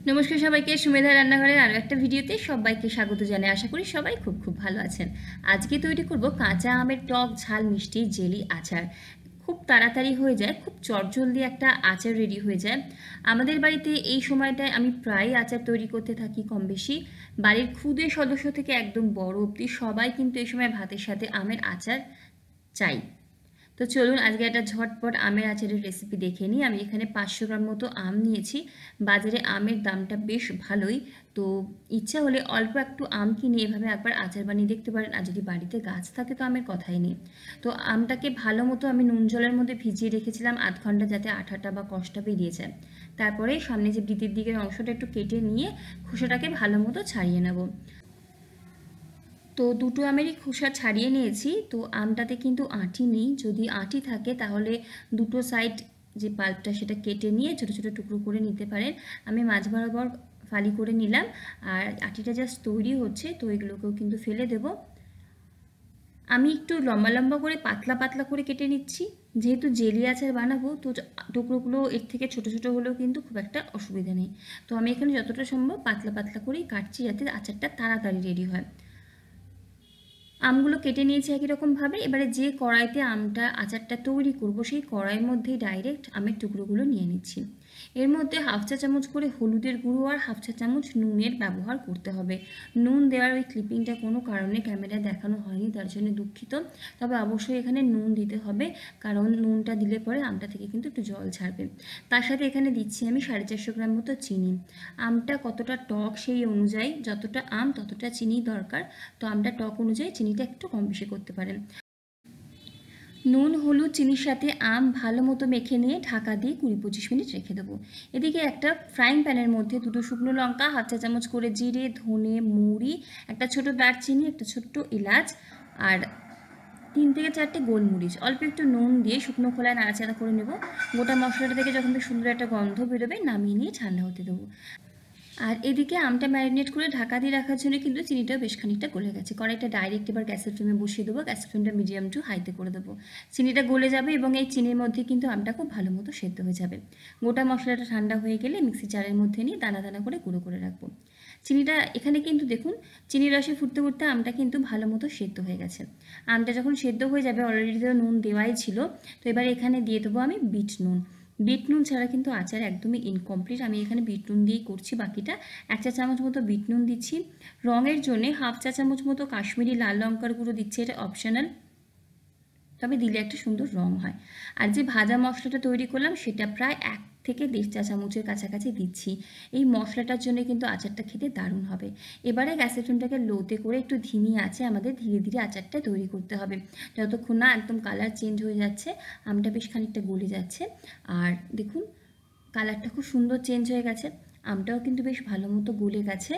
নমস্কার সবাইকে, সুমেধা রান্নাঘরের আরও একটা ভিডিওতে সবাইকে স্বাগত জানাই। আশা করি সবাই খুব খুব ভালো আছেন। আজকে তৈরি করব কাঁচা আমের টক ঝাল মিষ্টি জেলি আচার। খুব তাড়াতাড়ি হয়ে যায়, খুব চটজলদি একটা আচার রেডি হয়ে যায়। আমাদের বাড়িতে এই সময়টায় আমি প্রায় আচার তৈরি করতে থাকি কম বেশি। বাড়ির ক্ষুদে সদস্য থেকে একদম বড় অবধি সবাই কিন্তু এই সময় ভাতের সাথে আমের আচার চাই। তো চলুন আজকে একটা ঝটপট আমের আচারের রেসিপি দেখে নিই। আমি এখানে 500 গ্রাম মতো আম নিয়েছি। বাজারে আমের দামটা বেশ ভালোই, তো ইচ্ছা হলে অল্প একটু আম কিনে এভাবে একবার আচার বানিয়ে দেখতে পারেন। আর যদি বাড়িতে গাছ থাকে তো আমের কথাই নেই। তো আমটাকে ভালো মতো আমি নুন জলের মধ্যে ভিজিয়ে রেখেছিলাম আধ ঘন্টা, যাতে আঠাটা বা কষটা বেরিয়ে যায়। তারপরে সামনে যে বৃদ্ধির দিকের অংশটা একটু কেটে নিয়ে খোসাটাকে ভালো মতো ছাড়িয়ে নেব। তো দুটো আমেরই খোসা ছাড়িয়ে নিয়েছি। তো আমটাতে কিন্তু আঁটি নেই, যদি আঁটি থাকে তাহলে দুটো সাইড যে পাল্পটা সেটা কেটে নিয়ে ছোটো ছোটো টুকরো করে নিতে পারেন। আমি মাঝ বরাবর ফালি করে নিলাম। আর আঁটিটা জাস্ট তৈরি হচ্ছে, তো এগুলোকেও কিন্তু ফেলে দেব। আমি একটু লম্বা লম্বা করে পাতলা পাতলা করে কেটে নিচ্ছি, যেহেতু জেলি আচার বানাবো তো টুকরোগুলো এর থেকে ছোট ছোট হলেও কিন্তু খুব একটা অসুবিধা নেই। তো আমি এখানে যতটা সম্ভব পাতলা পাতলা করেই কাটছি, যাতে আচারটা তাড়াতাড়ি রেডি হয়। আমগুলো কেটে নিয়েছি একই রকমভাবে। এবারে যে কড়াইতে আচারটা তৈরি করব সেই কড়াইয়ের মধ্যেই ডাইরেক্ট আমের টুকরোগুলো নিয়ে নিচ্ছি। এর মধ্যে হাফ চা চামচ করে হলুদের গুঁড়ো আর হাফ চা চামচ নুনের ব্যবহার করতে হবে। নুন দেওয়ার ওই ক্লিপিংটা কোনো কারণে ক্যামেরায় দেখানো হয়নি, তার জন্য দুঃখিত। তবে অবশ্যই এখানে নুন দিতে হবে, কারণ নুনটা দিলে পরে আমটা থেকে কিন্তু একটু জল ছাড়বে। তার সাথে এখানে দিচ্ছি আমি 450 গ্রাম মতো চিনি। আমটা কতটা টক সেই অনুযায়ী, যতটা আম ততটা চিনি দরকার। তো আমটা টক অনুযায়ী চিনিটা একটু কম বেশি করতে পারেন। নুন হলুদ চিনির সাথে আম ভালো মতো মেখে নিয়ে ঢাকা দিয়ে 20-25 মিনিট রেখে দেবো। এদিকে একটা ফ্রাইং প্যানের মধ্যে দুটো শুকনো লঙ্কা, হাফ চা চামচ করে জিরে, ধনে, মৌরি, একটা ছোট দারচিনি, একটা ছোট্ট এলাচ আর 3 থেকে 4টে গোলমরিচ, অল্প একটু নুন দিয়ে শুকনো খোলায় নাড়াচাড়া করে নেব। গোটা মশলাটা থেকে যখন বেশ সুন্দর একটা গন্ধ বেরোবে নামিয়ে নিয়ে ঠান্ডা হতে দেবো। আর এদিকে আমটা ম্যারিনেট করে ঢাকা দিয়ে রাখার জন্য কিন্তু চিনিটাও বেশ খানিকটা গলে গেছে। কড়াইটা ডাইরেক্ট এবার গ্যাসের ফ্লেমে বসিয়ে দেবো। গ্যাসের ফ্লেমটা মিডিয়াম টু হাইতে করে দেবো। চিনিটা গলে যাবে এবং এই চিনির মধ্যে কিন্তু আমটা খুব ভালো মতো সেদ্ধ হয়ে যাবে। গোটা মশলাটা ঠান্ডা হয়ে গেলে মিক্সি জারের মধ্যে নিয়ে দানা দানা করে গুঁড়ো করে রাখবো। চিনিটা এখানে কিন্তু দেখুন, চিনির রসে ফুটতে ফুটতে আমটা কিন্তু ভালো মতো সেদ্ধ হয়ে গেছে। আমটা যখন সেদ্ধ হয়ে যাবে, অলরেডি তো নুন দেওয়াই ছিল, তো এবার এখানে দিয়ে দেবো আমি বিট নুন। বিট নুন ছাড়া কিন্তু আচার একদমই ইনকমপ্লিট। আমি এখানে বিট নুন দিয়েই করছি। বাকিটা 1 চা চামচ মতো বিট নুন দিচ্ছি। রঙের জন্যে হাফ চা চামচ মতো কাশ্মীরি লাল লঙ্কার গুঁড়ো দিচ্ছি, এটা অপশনাল, তবে দিলে একটা সুন্দর রং হয়। আর যে ভাজা মশলাটা তৈরি করলাম সেটা প্রায় 1 থেকে 1.5 চা চামচের কাছাকাছি দিচ্ছি। এই মশলাটার জন্য কিন্তু আচারটা খেতে দারুণ হবে। এবারে গ্যাসের ফ্লেমটাকে লোতে করে একটু ধিমি আছে আমাদের ধীরে ধীরে আচারটা তৈরি করতে হবে, যতক্ষণ না একদম কালার চেঞ্জ হয়ে যাচ্ছে, আমটা বেশ খানিকটা গলে যাচ্ছে। আর দেখুন কালারটা খুব সুন্দর চেঞ্জ হয়ে গেছে, আমটাও কিন্তু বেশ ভালো মতো গলে গেছে।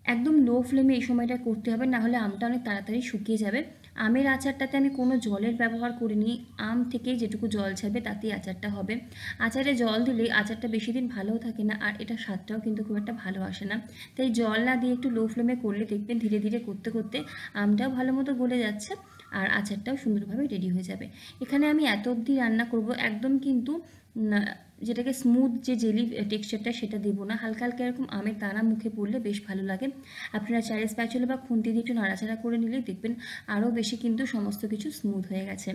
একদম লো ফ্লেমে এই সময়টা করতে হবে, না হলে আমটা অনেক তাড়াতাড়ি শুকিয়ে যাবে। আমের আচারটাতে আমি কোনো জলের ব্যবহার করিনি, আম থেকে যেটুকু জল ছাড়বে তাতেই আচারটা হবে। আচারে জল দিলে আচারটা বেশি দিন ভালোও থাকে না, আর এটা স্বাদটাও কিন্তু খুব একটা ভালো আসে না। তাই জল না দিয়ে একটু লো ফ্লেমে করলে দেখবেন ধীরে ধীরে করতে করতে আমটাও ভালো মতো গলে যাচ্ছে আর আচারটাও সুন্দরভাবে রেডি হয়ে যাবে। এখানে আমি এত অবধি রান্না করব, একদম কিন্তু যেটাকে স্মুথ যে জেলি টেক্সচারটা সেটা দেবো না। হালকা হালকা এরকম আমের দানা মুখে পড়লে বেশ ভালো লাগে। আপনারা চাইলে স্প্যাচুলা বা খুন্তি দিয়ে একটু নাড়াচাড়া করে নিলেই দেখবেন আরও বেশি কিন্তু সমস্ত কিছু স্মুথ হয়ে গেছে।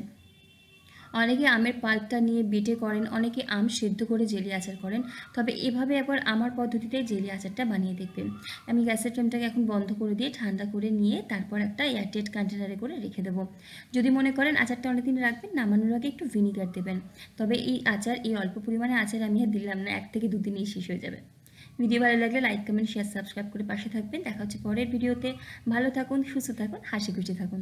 অনেকে আমের পাল্পটা নিয়ে বেটে করেন, অনেকে আম সেদ্ধ করে জেলি আচার করেন। তবে এভাবে একবার আমার পদ্ধতিতে জেলি আচারটা বানিয়ে দেখবেন। আমি গ্যাসের ফ্লেমটাকে এখন বন্ধ করে দিয়ে ঠান্ডা করে নিয়ে তারপর একটা এয়ারটাইট কন্টেনারে করে রেখে দেবো। যদি মনে করেন আচারটা অনেকদিন রাখবেন, নামানোর আগে একটু ভিনিগার দেবেন। তবে এই অল্প পরিমাণে আচার আমি আর দিলাম না, 1 থেকে 2 দিনেই শেষ হয়ে যাবে। ভিডিও ভালো লাগলে লাইক কমেন্ট শেয়ার সাবস্ক্রাইব করে পাশে থাকবেন। দেখা হচ্ছে পরের ভিডিওতে। ভালো থাকুন, সুস্থ থাকুন, হাসি খুশি থাকুন।